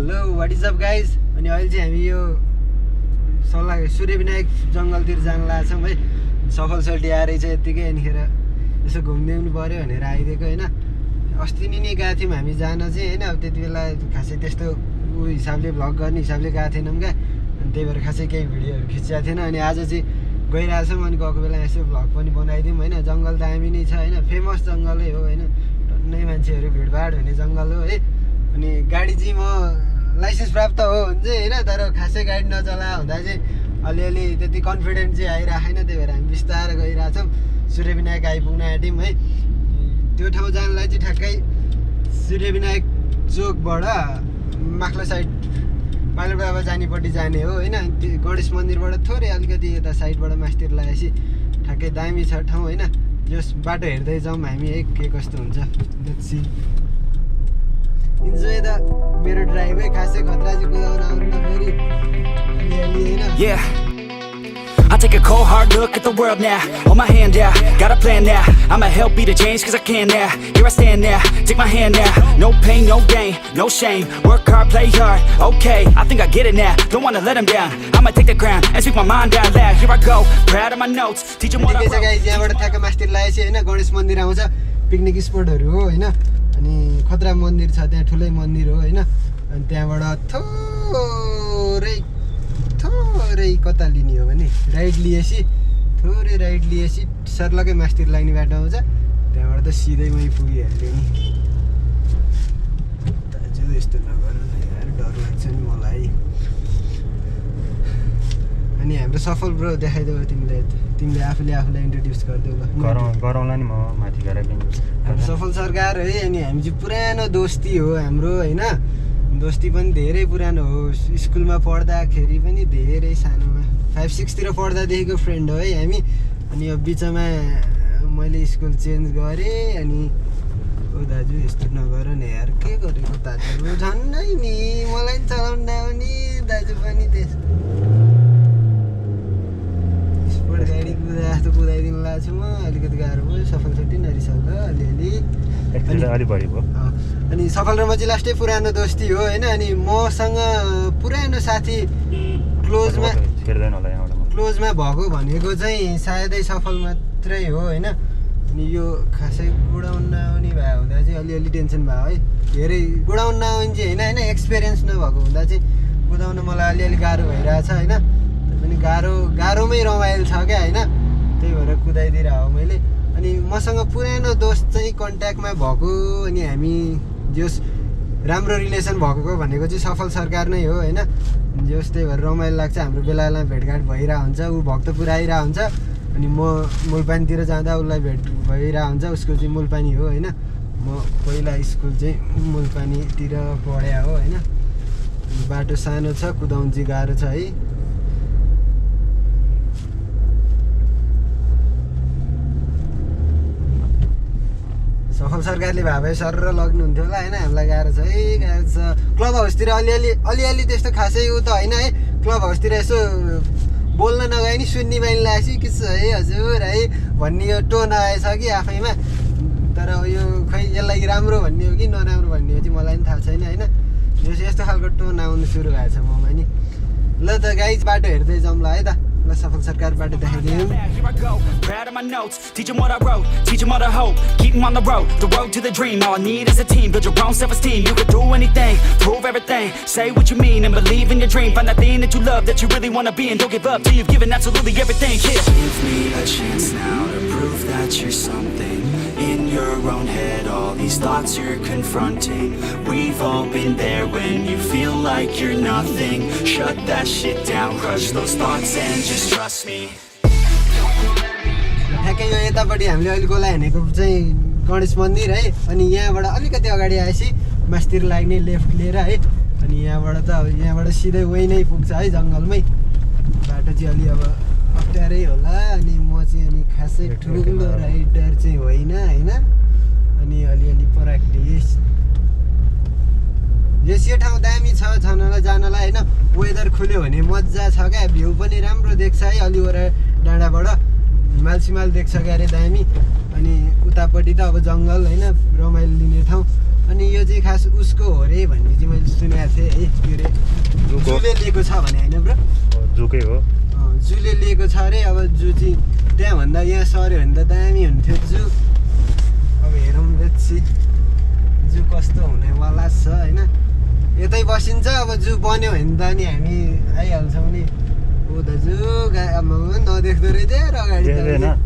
Hello what is up guys. अनि अहिले चाहिँ हामी यो सल्लाह सूर्यविनायक जङ्गलतिर जान लाग्छौँ है। सफल सल्टी आएर चाहिँ यत्तिकै अनिखेर यसो घुमिदिनु पऱ्यो भनेर आइदिएको होइन। अस्ति नि गएको थियौँ हामी जान चाहिँ होइन। अब त्यति बेला खासै त्यस्तो हिसाबले भ्लग गर्ने हिसाबले गएको थिएनौँ क्या। अनि त्यही भएर खासै केही भिडियोहरू खिचेको थिएन। अनि आज चाहिँ गइरहेछौँ अनि गएको बेला यसो भ्लग पनि बनाइदिउँ होइन। जङ्गल दामी नै छ होइन, फेमस जङ्गलै हो होइन। टन्नै मान्छेहरू भिडभाड हुने जङ्गल हो है। अनि गाडी चाहिँ म लाइसेन्स प्राप्त हो हुन्छ होइन, तर खासै गाडी नचला हुँदा चाहिँ अलिअलि त्यति कन्फिडेन्ट चाहिँ आइरहेको छैन। त्यही भएर हामी बिस्तारै गइरहेछौँ। सूर्यविनायक आइपुग्न आँट्यौँ है। त्यो ठाउँ जानलाई चाहिँ ठ्याक्कै सूर्यविनायक चोकबाट माथिल्लो साइड पाइलट बाबा जानेपट्टि जाने हो होइन। त्यो गणेश मन्दिरबाट थोरै अलिकति यता साइडबाट मास्तिर लगाएपछि ठ्याक्कै दामी छ ठाउँ होइन। जस बाटो हेर्दै जाउँ हामी है के कस्तो हुन्छ। लेट्स सी इन्जोय द मेरो ड्राइभ है। खासै खतरा चाहिँ कुदाउन आउँदाखेरि अलिअलि होइन। I take a cold hard look at the world now. Hold my hand out, got a plan now. I'ma help be the change cause I can now. Here I stand now, take my hand now. No pain, no gain, no shame. Work hard, play hard, okay. I think I get it now, don't wanna let them down. I'ma take the ground and speak my mind out loud. Here I go, proud of my notes. Teach them what I wrote. यहाँबाट ठ्याक्क मास्तिर लागेपछि होइन गणेश मन्दिर आउँछ। Picnic स्पोटहरू हो होइन। अनि खतरा मन्दिर छ त्यहाँ, ठुलै मन्दिर हो होइन। अनि त्यहाँबाट थोरै कता लिने हो भने राइट लिएपछि थोरै राइट लिएपछि सर्लकै मास्तिर लाग्ने बाटो आउँछ। त्यहाँबाट त सिधै मै पुगिहाल्यो नि। दाजु यस्तो नगर यार, डर लाग्छ नि मलाई। अनि हाम्रो सफल ब्रो देखाइदेऊ तिमीले आफूलाई इन्ट्रोड्युस गरिदेऊ ल। गरौँला नि म माथि गएर हाम्रो सफल सरकार है। अनि हामी चाहिँ पुरानो दोस्ती हो हाम्रो होइन। दोस्ती पनि धेरै पुरानो हो। स्कुलमा पढ्दाखेरि पनि धेरै सानोमा 5-6 पढ्दादेखिको फ्रेन्ड हो है हामी। अनि यो बिचमा मैले स्कुल चेन्ज गरेँ। अनि ओ दाजु यस्तो नगर न यार, के गरेको दाजु झन्नै नि मलाई चलाउन आउने दाजु पनि त्यस स्पोर्ट गाडी जस्तो कुदाइदिनु लाग्छ म। अलिकति गाह्रो भयो। सफल छुट्टी नरिसाउला अलिअलि अलिक बढी भयो। अनि सफल र म चाहिँ लास्टै पुरानो दोस्ती हो होइन। अनि मसँग पुरानो साथी क्लोजमा भएको भनेको चाहिँ सायदै सफल मात्रै हो होइन। अनि यो खासै गुडाउन नआउने भए हुँदा चाहिँ अलिअलि टेन्सन भयो है। धेरै गुडाउन नआउने चाहिँ होइन एक्सपिरियन्स नभएको हुँदा चाहिँ कुदाउन मलाई अलिअलि गाह्रो भइरहेछ होइन। पनि गाह्रोमै रमाइलो छ क्या होइन। त्यही भएर कुदाइदिएर हो मैले। अनि मसँग पुरानो दोस्त चाहिँ कन्ट्याक्टमा भएको अनि हामी जस राम्रो रिलेसन भएको भनेको चाहिँ सफल सरकार नै हो होइन। जस त्यही भएर रमाइलो लाग्छ। हाम्रो बेला भेटघाट भइरहेको हुन्छ। ऊ भक्तपुर आइरहेको हुन्छ अनि म मुलपानीतिर जाँदा उसलाई भेट भइरहेको हुन्छ। उसको चाहिँ मुलपानी हो होइन। म पहिला स्कुल चाहिँ मुलपानीतिर पढ्या हो होइन। बाटो सानो छ, कुदाउनु चाहिँ गाह्रो छ है। सफल सरकारले भए भए सर लग्नुहुन्थ्यो होला होइन। हामीलाई गाह्रो छ है, गाह्रो छ। क्लब हाउसतिर अलिअलि त्यस्तो खासै उ त होइन है। क्लब हाउसतिर यसो बोल्न नगए नि सुन्ने बानी लागेपछि के छ है हजुर है भन्ने यो टोन आएछ कि आफैमा। तर यो खै यसलाई राम्रो भन्ने हो कि नराम्रो भन्ने हो चाहिँ मलाई पनि थाहा छैन होइन। यस्तो खालको टोन आउनु सुरु भएको छ ममा नि। ल त गाइज बाटो हेर्दै जाउँ ल है त। ल सफल सरकार बाटो देखाइदिउँ। Proud of my notes, teach them what I wrote, teach them all the hope, keep them on the road to the dream. All I need is a team, build your own self-esteem. You can do anything, prove everything, say what you mean and believe in your dream. Find that thing that you love, that you really want to be, and don't give up till you've given absolutely everything. Yeah. Give me a chance now to prove that you're something. In your own head, all these thoughts you're confronting. We've all been there when you feel like you're nothing. Shut that shit down, crush those thoughts and just trust me. ठ्याक्कै यो यतापट्टि हामीले अहिले गोला हेर्नेको चाहिँ गणेश मन्दिर है। अनि यहाँबाट अलिकति अगाडि आएपछि मास्तिर लाग्ने लेफ्ट लिएर है। अनि यहाँबाट सिधै वही नै पुग्छ है जङ्गलमै। बाटो चाहिँ अलि अब अप्ठ्यारै होला। अनि म चाहिँ अनि खासै ठुलो राइडर चाहिँ होइन होइन। अनि अलिअलि प्र्याक्टिस यो ठाउँ दामी छ छनलाई जानलाई होइन। वेदर खुल्यो भने मजा छ क्या। भ्यू पनि राम्रो देख्छ है। अलिवटा डाँडाबाट हिमाल देख्छ क्या अरे दामी। अनि उतापट्टि त अब जङ्गल होइन, रमाइलो लिने ठाउँ। अनि यो चाहिँ खास उसको हो रे भन्ने चाहिँ मैले सुनेको थिएँ है के अरे जूले लिएको छ भने होइन ब्रो जूकै हो जूले लिएको छ अरे अब जू चाहिँ त्यहाँभन्दा यहाँ सर्यो भने त दामी हुन्थ्यो जू अब हेरौँ लेट्सी जू कस्तो हुनेवाला छ होइन यतै बसिन्छ अब जू बन्यो भने त नि हामी आइहाल्छौँ नि ओ दाजु नदेख्दो रहेछ अगाडि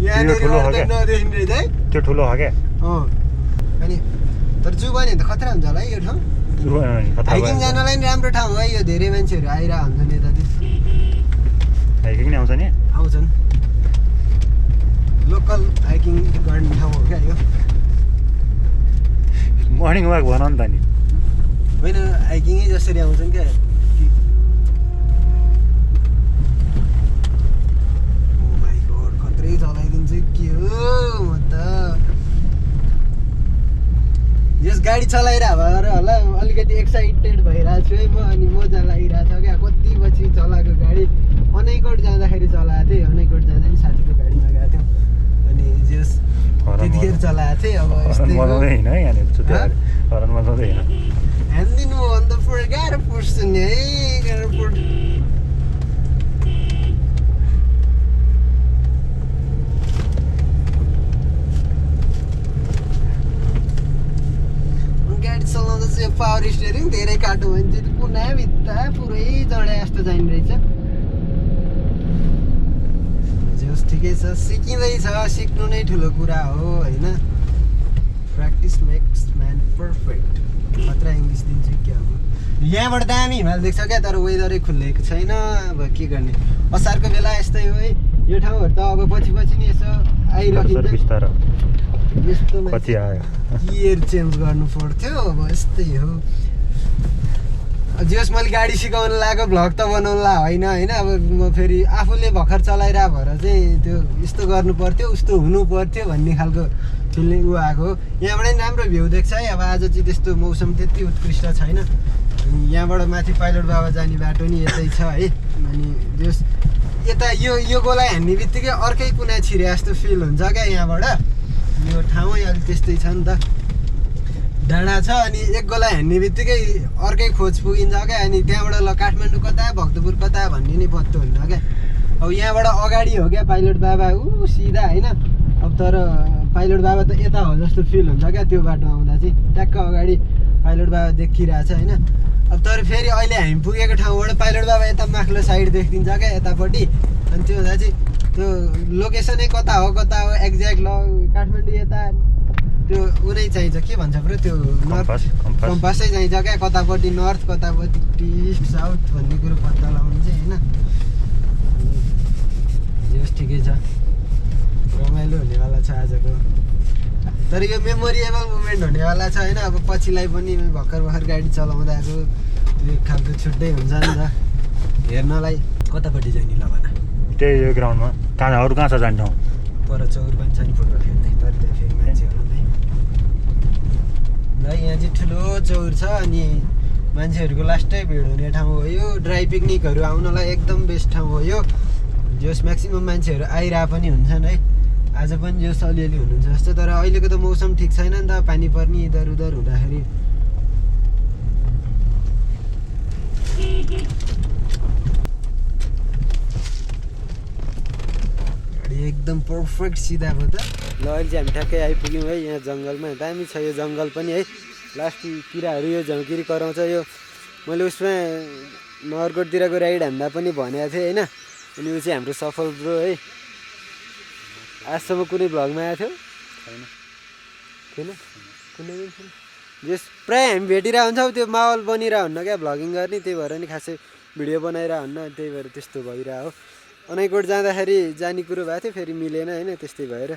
यहाँनिर नदेख्ने रहेछ है त्यो ठुलो हो क्या अनि तर जू बन्यो भने त खतरा हुन्छ होला है यो ठाउँ हाइकिङ जानलाई नि राम्रो ठाउँ है यो धेरै मान्छेहरू आइरहेको हुन्छ नि यतातिर हाइकिङ नि आउँछ नि आउँछन् लोकल हाइकिङ गर्ने ठाउँ हो क्या यो मर्निङ वाक भन नि त नि होइन हाइकिङै जसरी आउँछन् क्या खत्रै चलाइदिन्छु के हो म त यस गाडी चलाइरहेको भएर होला अलिकति एक्साइटेड भइरहेको छु है म अनि मजा लागिरहेको छ क्या कति पछि चलाएको गाडी अनैकोट जाँदाखेरि चलाएको थिएँ अनैकोट जाँदा नि साथीको गाडीमा गएको थियौँ अनि जस त्यतिखेर चलाएको थिएँ अब हानिदिनु हो भने त गाह्रो पर्छ नि है गाह्रो पर्छ गाडी चलाउँदा चाहिँ यो पावर स्टियरिङ धेरै काटो भने चाहिँ कुना भित्ता पुरै चढाए जस्तो जाने रहेछ जस ठिकै छ सिकिँदैछ सिक्नु नै ठुलो कुरा हो होइन प्र्याक्टिस मेक्स म्यान पर्फेक्ट खतरा इङ्ग्लिस दिन्छु क्या अब यहाँबाट दामी हिमाल देख्छ क्या तर वेदरै खुलेको छैन अब के गर्ने असारको बेला यस्तै हो है यो ठाउँहरू त अब पछि पछि नि यसो आइरहन्छ यस्तो कति आयो गियर चेन्ज गर्नु पर्थ्यो अब यस्तै हो जस मैले गाडी सिकाउनु लागेको भ्लग त बनाउनु ला होइन होइन अब म फेरि आफूले भर्खर चलाइरहेको भएर चाहिँ त्यो यस्तो गर्नु पर्थ्यो उस्तो हुनु पर्थ्यो भन्ने खालको फिलिङ ऊ आएको यहाँबाट नि राम्रो भ्यू देख्छ है अब आज चाहिँ त्यस्तो मौसम त्यति उत्कृष्ट छैन यहाँबाट माथि पाइलट बाबा जाने बाटो नि यतै छ है अनि जस यता यो गोलाई हान्ने बित्तिकै अर्कै कुना छिरे जस्तो फिल हुन्छ क्या यहाँबाट यो ठाउँै अलिक त्यस्तै छ नि त डाँडा छ अनि एक गोला हान्ने बित्तिकै अर्कै खोज पुगिन्छ क्या अनि त्यहाँबाट ल काठमाडौँ कता भक्तपुर कता भन्ने नै पत्तो हुन्छ क्या अब यहाँबाट अगाडि हो क्या पाइलट बाबा सिधा होइन अब तर पाइलट बाबा त यता हो जस्तो फिल हुन्छ क्या त्यो बाटो आउँदा चाहिँ ट्याक्क अगाडि पाइलट बाबा देखिरहेछ होइन अब तर फेरि अहिले हामी पुगेको ठाउँबाट पाइलट बाबा यता माथिल्लो साइड देखिन्छ क्या यतापट्टि अनि त्यो हुँदा चाहिँ त्यो लोकेसनै कता हो एक्ज्याक्ट काठमाडौँ यता त्यो उनै चाहिन्छ के भन्छ ब्रो त्यो कम्पासै चाहिन्छ क्या कतापट्टि नर्थ कतापट्टि इस्ट साउथ भन्ने कुरो पत्ता लगाउनु चाहिँ होइन जस ठिकै छ रमाइलो हुनेवाला छ आजको तर यो मेमोरिएबल मोमेन्ट हुनेवाला छ होइन अब पछिलाई पनि भर्खर गाडी चलाउँदाको त्यो एक खालको छुट्टै हुन्छ नि त हेर्नलाई कतापट्टि जाने ल भन त्यही यो ग्राउन्डमा अरू कहाँ छ जाने ठाउँ पर चौर पनि छ नि फुटबल खेल्ने तर त्यहाँ फेरि मान्छेहरू नै ल यहाँ चाहिँ ठुलो चौर छ अनि मान्छेहरूको लास्टै भिड हुने ठाउँ हो यो ड्राई पिकनिकहरू आउनलाई एकदम बेस्ट ठाउँ हो यो जस म्याक्सिमम् मान्छेहरू आइरहेको पनि हुन्छन् है आज पनि जस अलिअलि हुनुहुन्छ जस्तो तर अहिलेको त मौसम ठिक छैन नि त पानी पर्ने इधर उधर हुँदाखेरि एकदम पर्फेक्ट सिधा भयो त ल अहिले चाहिँ हामी ठ्याक्कै आइपुग्यौँ है यहाँ जङ्गलमा दामी छ यो जङ्गल पनि है लास्ट किराहरू यो झौँकिरी कराउँछ यो मैले उसमा नगरकोटतिरको राइड हान्दा पनि भनेको थिएँ होइन अनि ऊ चाहिँ हाम्रो सफल ब्रो है आजसम्म कुनै भ्लगमा आएको थियो थिएन कुनै पनि थिएन जस प्रायः हामी भेटिरहेको हुन्छौँ त्यो माहौल बनिरहेको हुन्न क्या भ्लगिङ गर्ने त्यही भएर नि खासै भिडियो बनाइरहेको हुन्न त्यही भएर त्यस्तो भइरहेको हो अनैकोट जाँदाखेरि जाने कुरो भएको थियो फेरि मिलेन होइन त्यस्तै भएर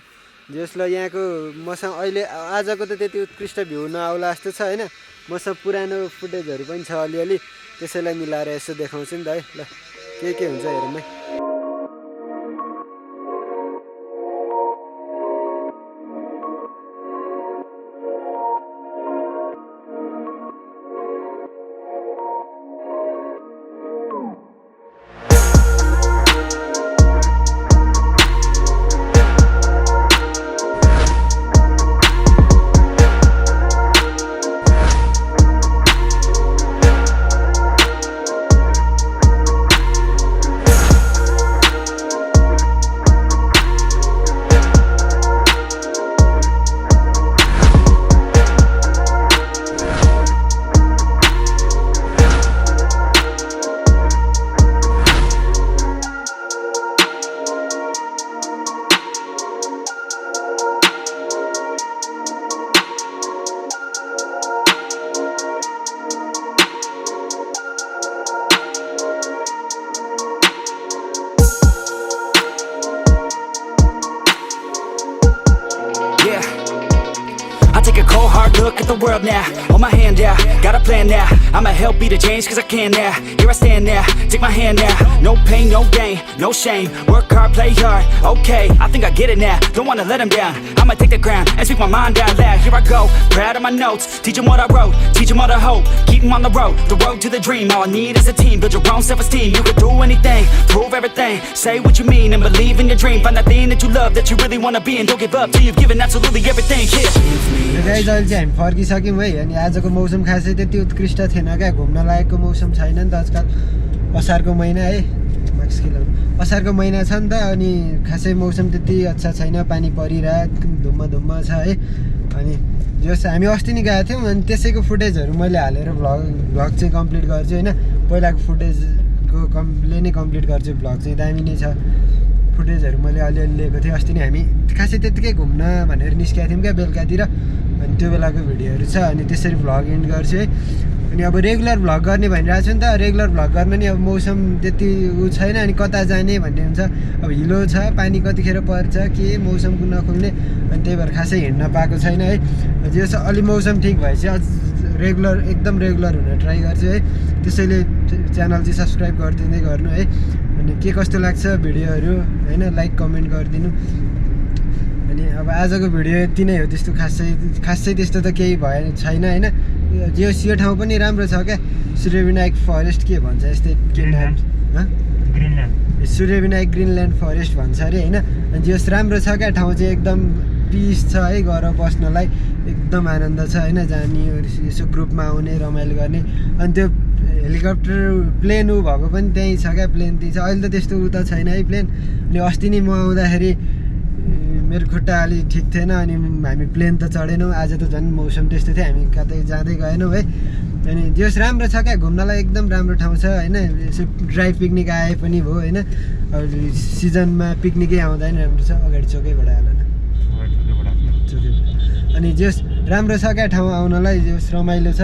जसलाई यहाँको मसँग अहिले आजको त त्यति उत्कृष्ट भ्यू नआउला जस्तो छ होइन मसँग पुरानो फुटेजहरू पनि छ अलिअलि त्यसैलाई मिलाएर यसो देखाउँछु नि त है ल के हुन्छ हेरौँ है look at the world now. Hold my hand out, got a plan now. I'ma help be the change cause I can now. Here I stand now, take my hand now. No pain, no gain, no shame. Work hard, play hard, okay. I think I get it now, don't wanna let them down. I'ma take the ground and speak my mind out loud. Here I go, proud of my notes. Teach them what I wrote, teach them all the hope. Keep them on the road to the dream. All I need is a team, build your own self-esteem. You can do anything, prove everything. Say what you mean and believe in your dream. Find that thing that you love, that you really wanna be. And don't give up till you've given absolutely everything. Yeah. Guys अहिले चाहिँ हामी फर्किसक्यौँ है। अनि आजको मौसम खासै त्यति उत्कृष्ट थिएन क्या, घुम्न लायकको मौसम छैन नि त आजकल। असारको महिना है, असारको महिना छ नि त, अनि खासै मौसम त्यति अच्छा छैन, पानी परिरहेको धुम्म छ है। अनि जस हामी अस्ति नै गएको थियौँ, अनि त्यसैको फुटेजहरू मैले हालेर भ्लग चाहिँ कम्प्लिट गर्छु होइन। पहिलाको फुटेजको नै कम्प्लिट गर्छु, भ्लग चाहिँ दामी नै छ। फुटेजहरू मैले अलिअलि लिएको थिएँ। अस्ति नै हामी खासै त्यत्तिकै घुम्न भनेर निस्केको थियौँ क्या बेलुकातिर, अनि त्यो बेलाको भिडियोहरू छ। अनि त्यसरी भ्लग एन्ड गर्छु है। अनि अब रेगुलर भ्लग गर्ने भनिरहेको छु नि त, रेगुलर भ्लग गर्न नि अब मौसम त्यति ऊ छैन, अनि कता जाने भन्ने हुन्छ। अब हिलो छ, पानी कतिखेर पर्छ के मौसमको नखुल्ने, अनि त्यही भएर खासै हिँड्न पाएको छैन है। जस अलि मौसम ठिक भएपछि अझ एकदम रेगुलर हुन ट्राई गर्छु है। त्यसैले च्यानल चाहिँ सब्सक्राइब गरिदिँदै गर्नु है। अनि के कस्तो लाग्छ भिडियोहरू होइन, लाइक कमेन्ट गरिदिनु। अनि अब आजको भिडियो यति नै हो, त्यस्तो खासै त्यस्तो त केही छैन होइन। यो ठाउँ पनि राम्रो छ क्या, सूर्यविनायक फरेस्ट के भन्छ यस्तै ग्रिनल्यान्ड, सूर्यविनायक ग्रिनल्यान्ड फरेस्ट भन्छ अरे होइन। अनि जस राम्रो छ क्या ठाउँ चाहिँ, एकदम पिस छ है, गएर बस्नलाई एकदम आनन्द छ होइन। जाने यसो ग्रुपमा आउने रमाइलो गर्ने। अनि त्यो हेलिकप्टर प्लेन ऊ भएको पनि त्यहीँ छ क्या, प्लेन त्यहीँ छ। अहिले त त्यस्तो ऊ त छैन है प्लेन। अनि अस्ति नै म आउँदाखेरि मेरो खुट्टा अलि ठिक थिएन, अनि हामी प्लेन त चढेनौँ। आज त झन् मौसम त्यस्तो थियो, हामी कतै जाँदै गएनौँ है। अनि जस राम्रो छ क्या, घुम्नलाई एकदम राम्रो ठाउँ छ होइन। यसो ड्राई पिकनिक आए पनि भयो होइन। अब सिजनमा पिकनिकै आउँदैन, राम्रो छ। अगाडि चोकैबाट हाल न, चोकैबाट। अनि जस राम्रो छ क्या ठाउँ आउनलाई, जस रमाइलो छ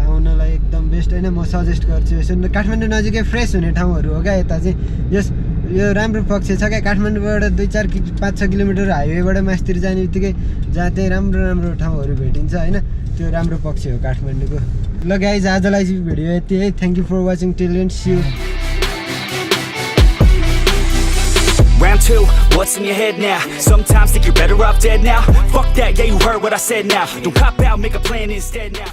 आउनलाई एकदम बेस्ट होइन। म सजेस्ट गर्छु यसो काठमाडौँ नजिकै फ्रेस हुने ठाउँहरू हो क्या यता चाहिँ। जस यो राम्रो पक्ष छ क्या, काठमाडौँबाट 2-4-5-6 किलोमिटर हाइवेबाट मास्तिर जाने बित्तिकै जहाँ त्यही राम्रो ठाउँहरू भेटिन्छ होइन। त्यो राम्रो पक्ष हो काठमाडौँको। ल गाइज आजलाई चाहिँ भिडियो यति है। Thank you for watching till end see you. Round 2, what's in your head now? Sometimes think you're better off dead now. Fuck that, yeah you heard what I said now. Don't cop out, make a plan instead now.